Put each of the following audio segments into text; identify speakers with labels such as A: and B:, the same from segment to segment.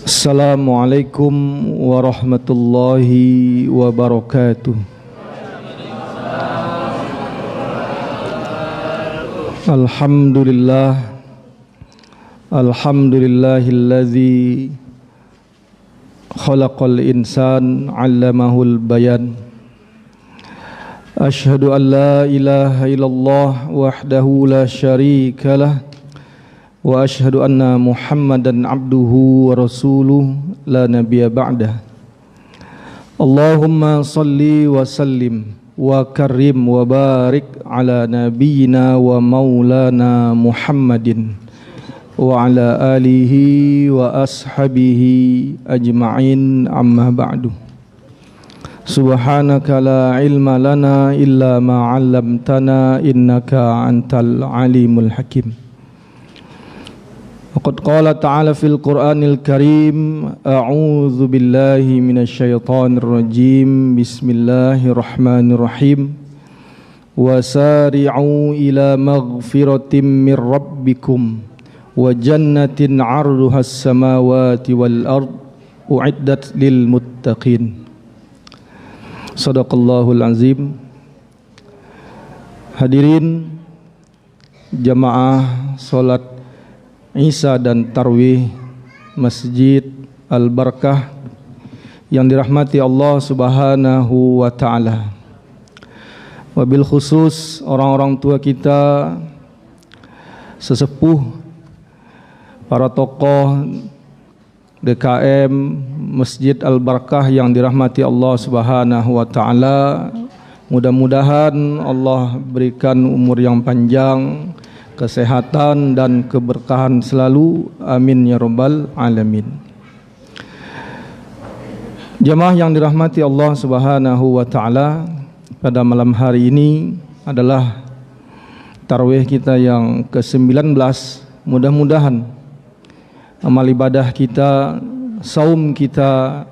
A: Assalamualaikum warahmatullahi wabarakatuh. Alhamdulillahilladzi khalaqal insan 'allamahul bayan. Asyhadu an la ilaha illallah wahdahu la syarikalah wa asyhadu anna Muhammadan abduhu wa rasuluh la nabiyya ba'dah. Allahumma salli wa sallim wa karim wa barik ala nabiyyina wa maulana Muhammadin wa ala alihi wa ashabihi ajma'in, amma ba'du. Subhanaka la ilma lana illa ma 'allamtana innaka antal alimul hakim. Waqad qala ta'ala fil Qur'anil Karim, a'udzu billahi minasy syaithanir rajim. Bismillahirrahmanirrahim. Wasari'u ila maghfiratin mir rabbikum wa jannatin 'arduhas samawati wal ard u'iddat lil muttaqin. Shadaqallahul azim. Hadirin jamaah salat Isya dan Tarwih Masjid Al-Barakah yang dirahmati Allah Subhanahu wa ta'ala. Wabil khusus orang-orang tua kita, sesepuh, para tokoh DKM Masjid Al-Barakah yang dirahmati Allah Subhanahu wa ta'ala. Mudah-mudahan Allah berikan umur yang panjang, kesehatan dan keberkahan selalu, amin ya rabbal alamin. Jamaah yang dirahmati Allah Subhanahu wa ta'ala, pada malam hari ini adalah tarawih kita yang ke-19. Mudah-mudahan amal ibadah kita, saum kita,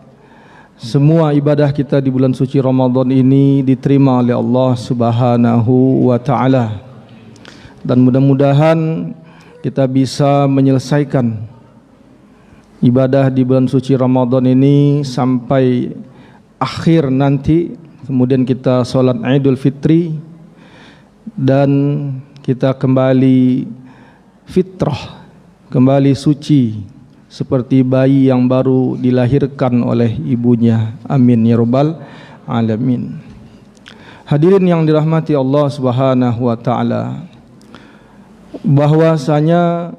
A: semua ibadah kita di bulan suci Ramadan ini diterima oleh Allah Subhanahu wa ta'ala. Dan mudah-mudahan kita bisa menyelesaikan ibadah di bulan suci Ramadan ini sampai akhir nanti. Kemudian kita sholat Idul Fitri dan kita kembali fitrah, kembali suci seperti bayi yang baru dilahirkan oleh ibunya, amin ya rabbal alamin. Hadirin yang dirahmati Allah Subhanahu wa ta'ala, bahwasanya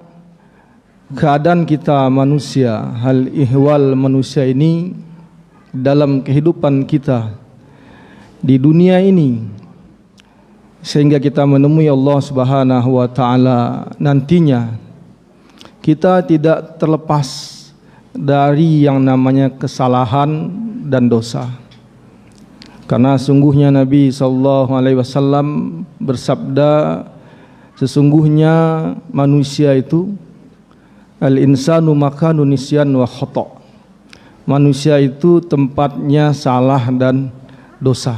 A: keadaan kita manusia, hal ihwal manusia ini dalam kehidupan kita di dunia ini, sehingga kita menemui Allah Subhanahu wa ta'ala nantinya, kita tidak terlepas dari yang namanya kesalahan dan dosa. Karena sungguhnya Nabi SAW bersabda, sesungguhnya manusia itu al-insanu makanu nisyan wa khata'. Manusia itu tempatnya salah dan dosa.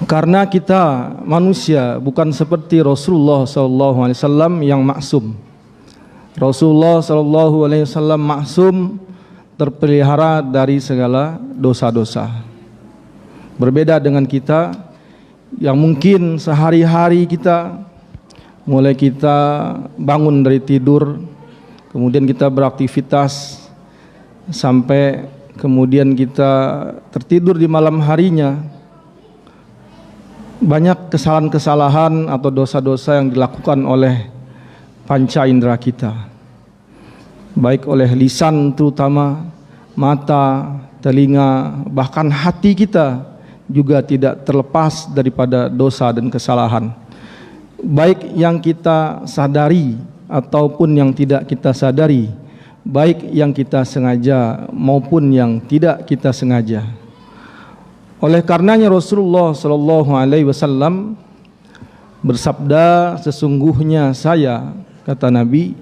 A: Karena kita manusia bukan seperti Rasulullah SAW yang maksum. Rasulullah SAW maksum, terpelihara dari segala dosa-dosa. Berbeda dengan kita yang mungkin sehari-hari kita, mulai kita bangun dari tidur, kemudian kita beraktivitas sampai kemudian kita tertidur di malam harinya, banyak kesalahan-kesalahan atau dosa-dosa yang dilakukan oleh panca indera kita, baik oleh lisan terutama, mata, telinga, bahkan hati kita juga tidak terlepas daripada dosa dan kesalahan, baik yang kita sadari ataupun yang tidak kita sadari, baik yang kita sengaja maupun yang tidak kita sengaja. Oleh karenanya Rasulullah SAW bersabda, sesungguhnya saya, kata Nabi,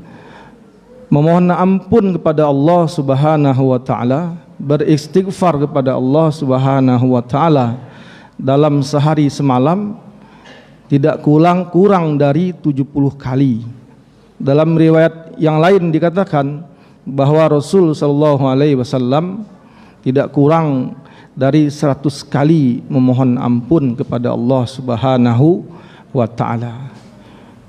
A: memohon ampun kepada Allah Subhanahu wa ta'ala, beristighfar kepada Allah Subhanahu wa ta'ala dalam sehari semalam tidak kurang dari 70 kali Dalam riwayat yang lain dikatakan bahwa Rasul sallallahu alaihi wasallam tidak kurang dari 100 kali memohon ampun kepada Allah Subhanahu wa taala.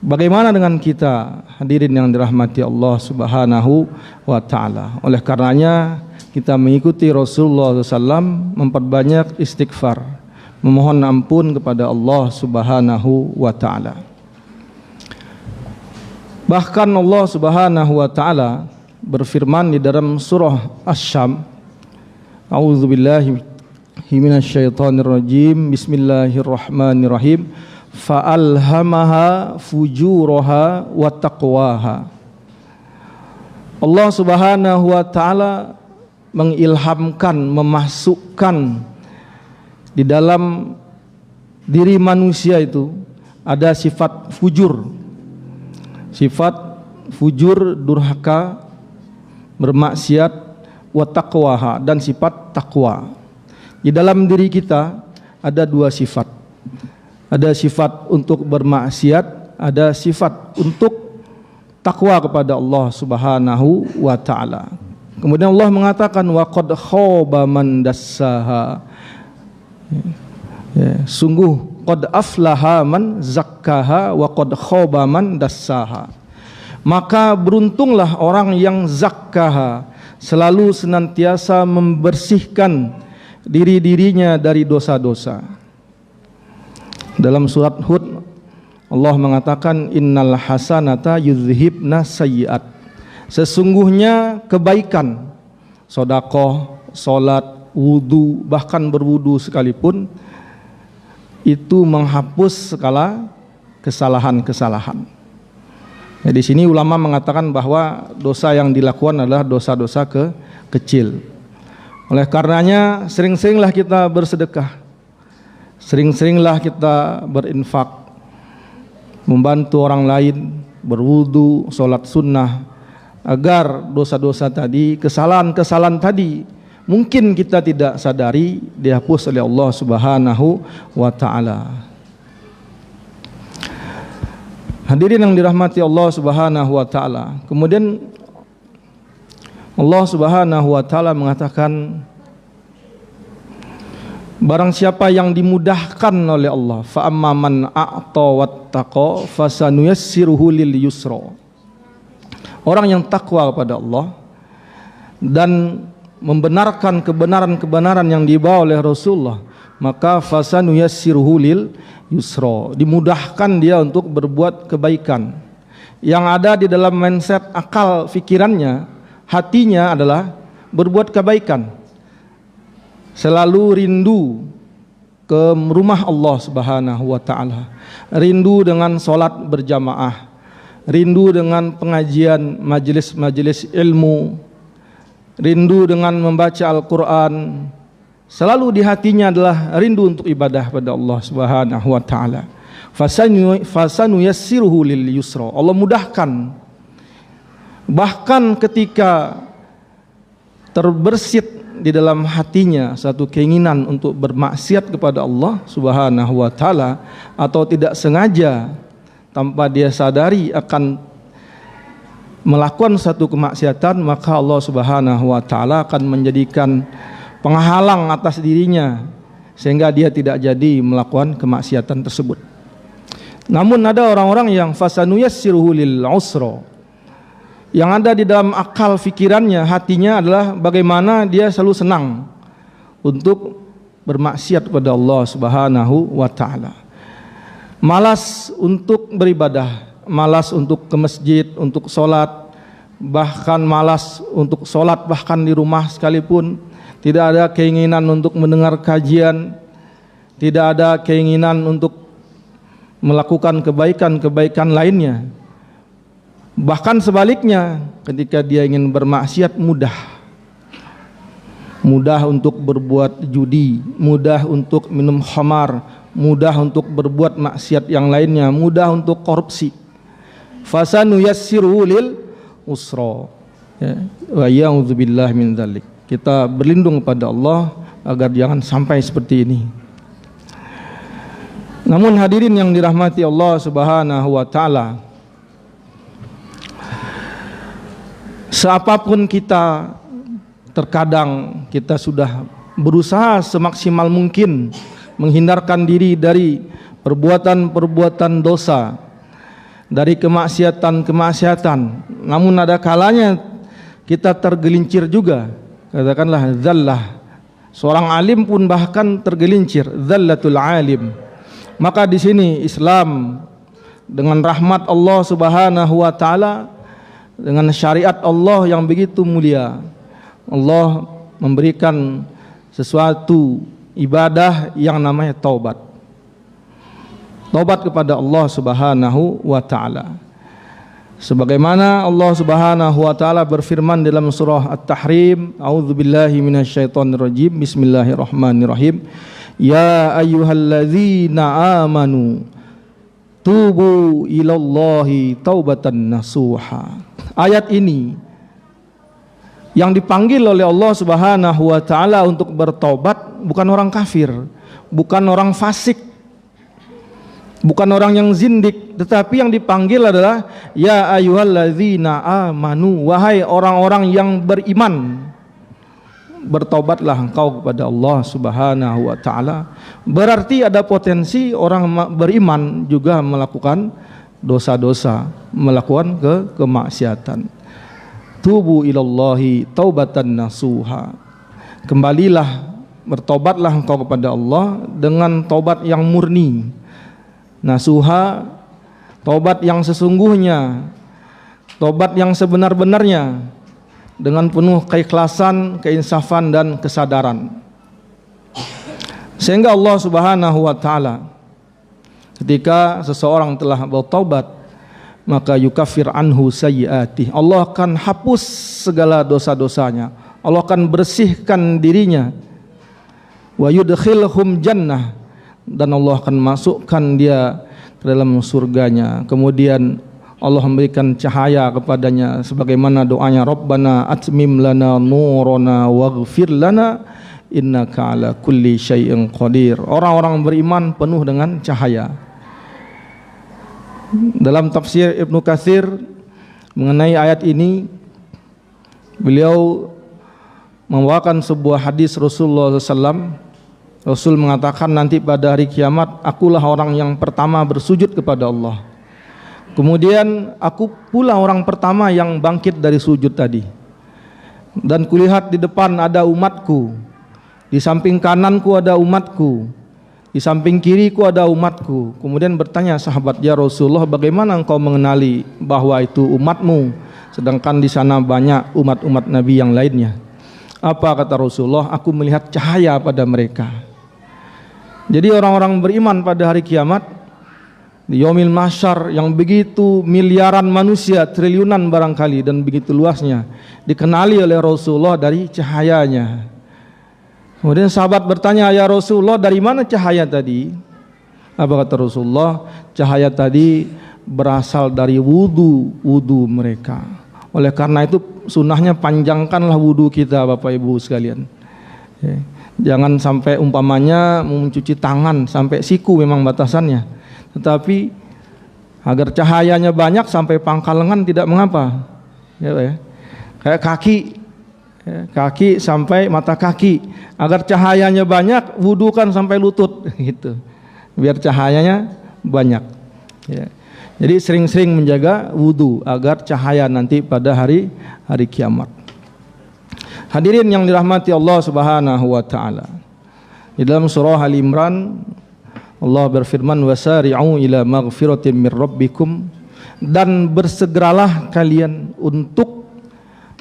A: Bagaimana dengan kita, hadirin yang dirahmati Allah Subhanahu wa taala? Oleh karenanya kita mengikuti Rasulullah SAW, memperbanyak istighfar, memohon ampun kepada Allah Subhanahu wa taala. Bahkan Allah Subhanahu wa taala berfirman di dalam surah Asy-Syam, A'udzubillahi minasyaitonirrajim, Bismillahirrahmanirrahim, fa'alhamaha fujuraha wa taqwaha. Allah Subhanahu wa taala mengilhamkan, memasukkan di dalam diri manusia itu ada sifat fujur. Sifat fujur, durhaka, bermaksiat, wa taqwaha, dan sifat takwa. Di dalam diri kita ada dua sifat. Ada sifat untuk bermaksiat, ada sifat untuk takwa kepada Allah Subhanahu wa taala. Kemudian Allah mengatakan wa qad khaba man dassaha. Sungguh qad aflaha man zakkaha wa qad khaba man dassaha. Maka beruntunglah orang yang zakkaha, selalu senantiasa membersihkan diri-dirinya dari dosa-dosa. Dalam surat Hud Allah mengatakan innal hasanata yudhhibna sayyi'at. Sesungguhnya kebaikan, sedekah, salat, wudu, bahkan berwudu sekalipun itu menghapus segala kesalahan-kesalahan. Di sini ulama mengatakan bahwa dosa yang dilakukan adalah dosa-dosa kecil. Oleh karenanya sering-seringlah kita bersedekah, sering-seringlah kita berinfak, membantu orang lain, berwudu, sholat sunnah, agar dosa-dosa tadi, kesalahan-kesalahan tadi mungkin kita tidak sadari dihapus oleh Allah Subhanahu wa taala. Hadirin yang dirahmati Allah Subhanahu wa taala. Kemudian Allah Subhanahu wa taala mengatakan barang siapa yang dimudahkan oleh Allah, fa amman a'ta wattaqa fasanuyassiruhu lil yusra. Orang yang takwa kepada Allah dan membenarkan kebenaran-kebenaran yang dibawa oleh Rasulullah, maka fasanuyassiruhu lil yusra, dimudahkan dia untuk berbuat kebaikan. Yang ada di dalam mindset akal fikirannya, hatinya adalah berbuat kebaikan, selalu rindu ke rumah Allah Subhanahu wa taala, rindu dengan salat berjamaah, rindu dengan pengajian majelis-majelis ilmu, rindu dengan membaca Al-Quran. Selalu di hatinya adalah rindu untuk ibadah pada Allah Subhanahu wa taala. Fasanuyassiruhu lil yusra. Allah mudahkan. Bahkan ketika terbersit di dalam hatinya satu keinginan untuk bermaksiat kepada Allah Subhanahu wa taala, atau tidak sengaja tanpa dia sadari akan melakukan satu kemaksiatan, maka Allah Subhanahu wa taala akan menjadikan penghalang atas dirinya sehingga dia tidak jadi melakukan kemaksiatan tersebut. Namun ada orang-orang yang fasanuyassiruhu lil usra, yang ada di dalam akal fikirannya, hatinya adalah bagaimana dia selalu senang untuk bermaksiat kepada Allah Subhanahu wa taala. Malas untuk beribadah, malas untuk ke masjid, untuk sholat, bahkan malas untuk sholat bahkan di rumah sekalipun. Tidak ada keinginan untuk mendengar kajian, tidak ada keinginan untuk melakukan kebaikan-kebaikan lainnya. Bahkan sebaliknya, ketika dia ingin bermaksiat, mudah untuk berbuat judi, mudah untuk minum khamar, mudah untuk berbuat maksiat yang lainnya, mudah untuk korupsi. Fasanuyassiru lil usra. Wa ya'udzubillahi min dzalik. Kita berlindung pada Allah agar jangan sampai seperti ini. Namun hadirin yang dirahmati Allah Subhanahu wa taala, Seapapun kita, terkadang kita sudah berusaha semaksimal mungkin menghindarkan diri dari perbuatan-perbuatan dosa, dari kemaksiatan-kemaksiatan. Namun ada kalanya kita tergelincir juga. Katakanlah zallah. Seorang alim pun bahkan tergelincir, zallatul alim. Maka di sini Islam dengan rahmat Allah Subhanahu wa taala, dengan syariat Allah yang begitu mulia, Allah memberikan sesuatu ibadah yang namanya taubat. Taubat kepada Allah Subhanahu wa taala. Sebagaimana Allah Subhanahu wa taala berfirman dalam surah At-Tahrim, a'udzubillahi minasyaitonirrajim, bismillahirrahmanirrahim. Ya ayyuhalladzina amanu tubu ilallahi taubatan nasuha. Ayat ini yang dipanggil oleh Allah Subhanahu wa taala untuk bertobat bukan orang kafir, bukan orang fasik, bukan orang yang zindik, tetapi yang dipanggil adalah ya ayyuhalladzina amanu, wahai orang-orang yang beriman, bertobatlah engkau kepada Allah Subhanahu wa taala. Berarti ada potensi orang beriman juga melakukan dosa-dosa, melakukan kemaksiatan. Tubu ilallahi taubatan nasuha. Kembalilah, bertobatlah engkau kepada Allah dengan taubat yang murni. Nasuha, taubat yang sesungguhnya, taubat yang sebenar-benarnya, dengan penuh keikhlasan, keinsafan dan kesadaran. Sehingga Allah Subhanahu wa taala ketika seseorang telah bertaubat, maka yukaffir anhu sayyi'atih. Allah akan hapus segala dosa-dosanya. Allah akan bersihkan dirinya. Wa yudkhilhum jannah, dan Allah akan masukkan dia ke dalam surganya. Kemudian Allah memberikan cahaya kepadanya sebagaimana doanya, Rabbana atmim lana nurana waghfir lana innaka ala kulli syai'in qadir. Orang-orang beriman penuh dengan cahaya. Dalam tafsir Ibnu Katsir mengenai ayat ini, beliau membawakan sebuah hadis Rasulullah SAW. Rasul mengatakan, nanti pada hari kiamat akulah orang yang pertama bersujud kepada Allah. Kemudian aku pula orang pertama yang bangkit dari sujud tadi. Dan kulihat di depan ada umatku, di samping kananku ada umatku, di samping kiriku ada umatku. Kemudian bertanya sahabat, ya Rasulullah, bagaimana engkau mengenali bahwa itu umatmu, sedangkan di sana banyak umat-umat Nabi yang lainnya? Apa kata Rasulullah? Aku melihat cahaya pada mereka. Jadi orang-orang beriman pada hari kiamat, di yaumil mahsyar yang begitu miliaran manusia, triliunan barangkali dan begitu luasnya, dikenali oleh Rasulullah dari cahayanya. Kemudian sahabat bertanya, ya Rasulullah, dari mana cahaya tadi? Apa kata Rasulullah? Cahaya tadi berasal dari wudu mereka. Oleh karena itu sunnahnya panjangkanlah wudu kita, Bapak Ibu sekalian. Jangan sampai umpamanya mencuci tangan sampai siku, memang batasannya. Tetapi agar cahayanya banyak sampai pangkal lengan tidak mengapa. Ya. Kayak kaki sampai mata kaki, agar cahayanya banyak, wudukan sampai lutut gitu, biar cahayanya banyak ya. Jadi sering-sering menjaga wudu agar cahaya nanti pada hari kiamat. Hadirin yang dirahmati Allah Subhanahu wa taala, di dalam surah Al-Imran Allah berfirman, wasari'u ila maghfiratin mir rabbikum, dan bersegeralah kalian untuk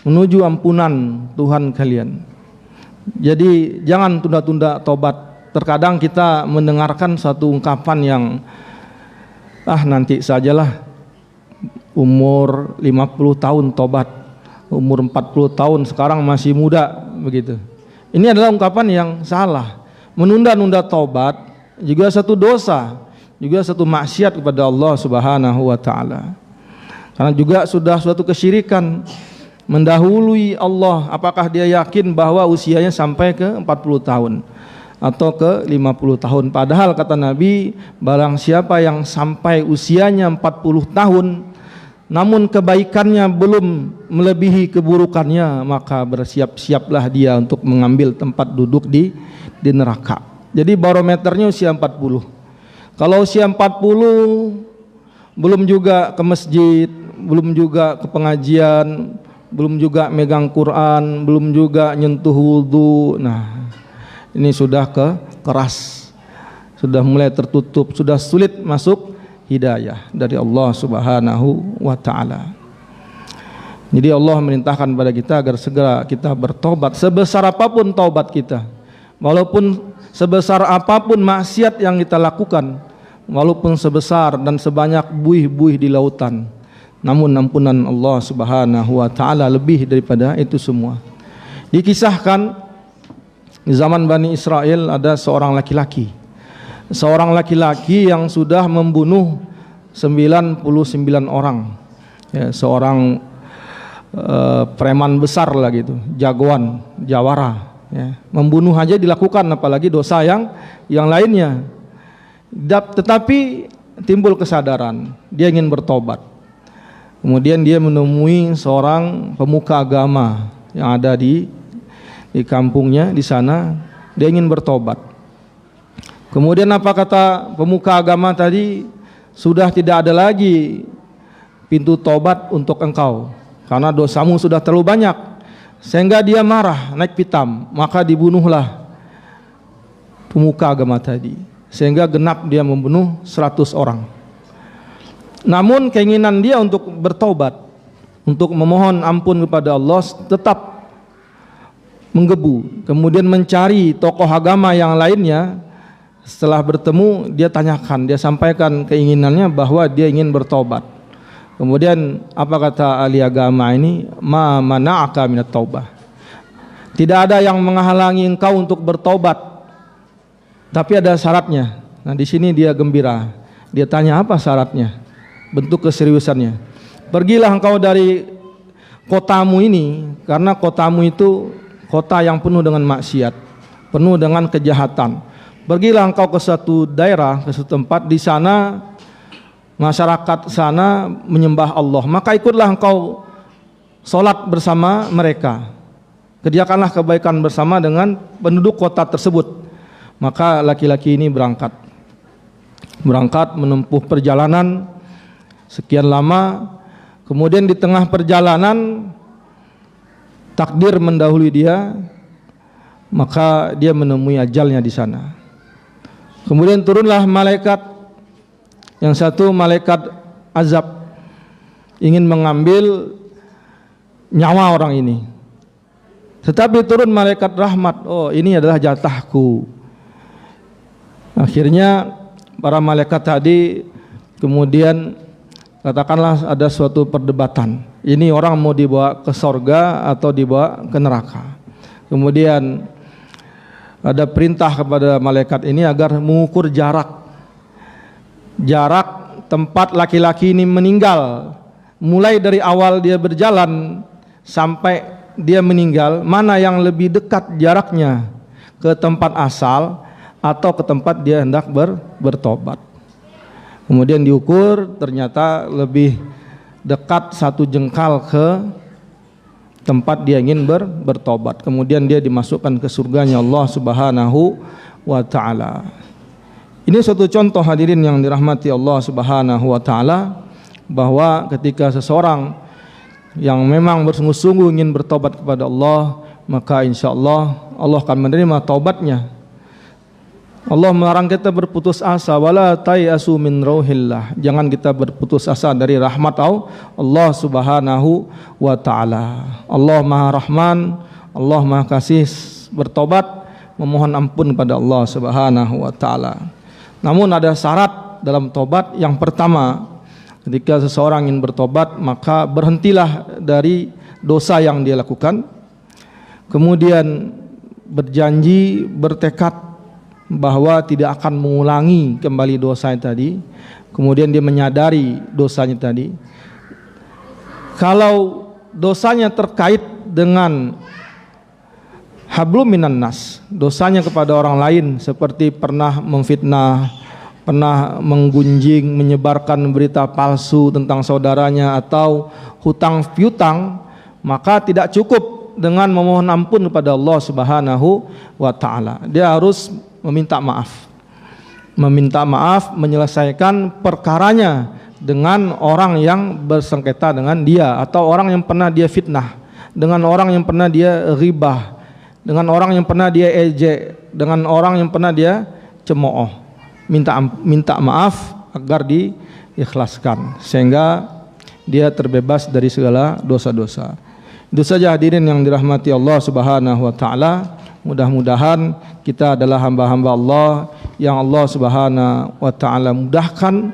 A: menuju ampunan Tuhan kalian. Jadi jangan tunda-tunda tobat. Terkadang kita mendengarkan satu ungkapan yang nanti sajalah, umur 50 tahun tobat, umur 40 tahun sekarang masih muda, begitu. Ini adalah ungkapan yang salah. Menunda-nunda tobat juga satu dosa, juga satu maksiat kepada Allah Subhanahu wa taala. Karena juga sudah suatu kesyirikan, mendahului Allah. Apakah dia yakin bahwa usianya sampai ke 40 tahun atau ke 50 tahun? Padahal kata Nabi, barang siapa yang sampai usianya 40 tahun namun kebaikannya belum melebihi keburukannya, maka bersiap-siaplah dia untuk mengambil tempat duduk di neraka. Jadi barometernya usia 40. Kalau usia 40 belum juga ke masjid, belum juga ke pengajian, belum juga megang Quran, belum juga nyentuh wudu. Nah, ini sudah keras, sudah mulai tertutup, sudah sulit masuk hidayah dari Allah Subhanahu wa taala. Jadi Allah merintahkan kepada kita agar segera kita bertobat, sebesar apapun taubat kita. Walaupun sebesar apapun maksiat yang kita lakukan, walaupun sebesar dan sebanyak buih-buih di lautan, namun ampunan Allah Subhanahu wa taala lebih daripada itu semua. Dikisahkan di zaman Bani Israel ada seorang laki-laki yang sudah membunuh 99 orang, ya, seorang preman besar lah gitu, jagoan, jawara, ya. Membunuh aja dilakukan, apalagi dosa yang lainnya. Tetapi timbul kesadaran, dia ingin bertobat. Kemudian dia menemui seorang pemuka agama yang ada di kampungnya di sana. Dia ingin bertobat. Kemudian apa kata pemuka agama tadi? Sudah tidak ada lagi pintu tobat untuk engkau, karena dosamu sudah terlalu banyak. Sehingga dia marah, naik pitam, maka dibunuhlah pemuka agama tadi. Sehingga genap dia membunuh 100 orang. Namun keinginan dia untuk bertobat, untuk memohon ampun kepada Allah tetap menggebu. Kemudian mencari tokoh agama yang lainnya. Setelah bertemu, dia tanyakan, dia sampaikan keinginannya bahwa dia ingin bertobat. Kemudian apa kata ahli agama ini? Ma mana'aka minat taubah. Tidak ada yang menghalangi engkau untuk bertobat, tapi ada syaratnya. Nah, di sini dia gembira. Dia tanya apa syaratnya? Bentuk keseriusannya. Pergilah engkau dari kotamu ini, karena kotamu itu kota yang penuh dengan maksiat, penuh dengan kejahatan. Pergilah engkau ke suatu daerah, ke suatu tempat, di sana masyarakat sana menyembah Allah, maka ikutlah engkau sholat bersama mereka, kerjakanlah kebaikan bersama dengan penduduk kota tersebut. Maka laki-laki ini berangkat menempuh perjalanan sekian lama. Kemudian di tengah perjalanan takdir mendahului dia, maka dia menemui ajalnya di sana. Kemudian turunlah malaikat, yang satu malaikat azab, ingin mengambil nyawa orang ini. Tetapi turun malaikat rahmat, oh ini adalah jatahku. Akhirnya para malaikat tadi kemudian katakanlah ada suatu perdebatan. Ini orang mau dibawa ke sorga atau dibawa ke neraka. Kemudian ada perintah kepada malaikat ini agar mengukur jarak tempat laki-laki ini meninggal, mulai dari awal dia berjalan sampai dia meninggal, mana yang lebih dekat jaraknya ke tempat asal atau ke tempat dia hendak bertobat. Kemudian diukur, ternyata lebih dekat 1 jengkal ke tempat dia ingin bertobat. Kemudian dia dimasukkan ke surganya Allah Subhanahu wa taala. Ini suatu contoh hadirin yang dirahmati Allah Subhanahu wa taala, bahwa ketika seseorang yang memang bersungguh-sungguh ingin bertobat kepada Allah, maka insyaallah Allah akan menerima taubatnya. Allah melarang kita berputus asa, wala tayasu min rauhillah. Jangan kita berputus asa dari rahmat Allah Subhanahu wa taala. Allah Maha Rahman, Allah Maha Kasih. Bertobat, memohon ampun kepada Allah Subhanahu wa taala. Namun ada syarat dalam tobat. Yang pertama, ketika seseorang ingin bertobat, maka berhentilah dari dosa yang dia lakukan. Kemudian berjanji, bertekad bahwa tidak akan mengulangi kembali dosanya tadi. Kemudian dia menyadari dosanya tadi. Kalau dosanya terkait dengan hablum minan nas, dosanya kepada orang lain, seperti pernah memfitnah, pernah menggunjing, menyebarkan berita palsu tentang saudaranya atau hutang piutang, maka tidak cukup dengan memohon ampun kepada Allah Subhanahu wa taala. Dia harus meminta maaf. Meminta maaf, menyelesaikan perkaranya dengan orang yang bersengketa dengan dia, atau orang yang pernah dia fitnah, dengan orang yang pernah dia ghibah, dengan orang yang pernah dia ejek, dengan orang yang pernah dia cemooh. Minta maaf agar diikhlaskan sehingga dia terbebas dari segala dosa-dosa. Itu saja hadirin yang dirahmati Allah Subhanahu wa taala. Mudah-mudahan kita adalah hamba-hamba Allah yang Allah Subhanahu wa taala mudahkan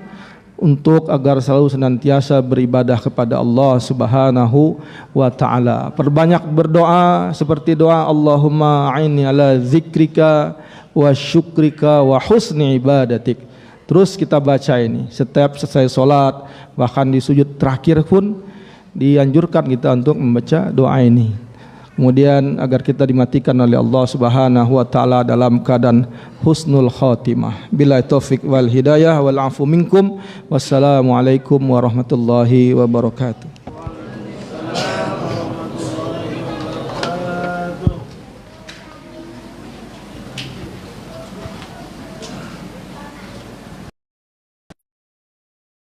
A: untuk agar selalu senantiasa beribadah kepada Allah Subhanahu wa taala. Perbanyak berdoa seperti doa Allahumma a'inni ala zikrika wa syukrika wa husni ibadatik. Terus kita baca ini setiap selesai sholat, bahkan di sujud terakhir pun dianjurkan kita untuk membaca doa ini. Kemudian agar kita dimatikan oleh Allah Subhanahu wa taala dalam keadaan husnul khatimah. Billahi taufik wal hidayah wal afu minkum. Wassalamualaikum warahmatullahi wabarakatuh.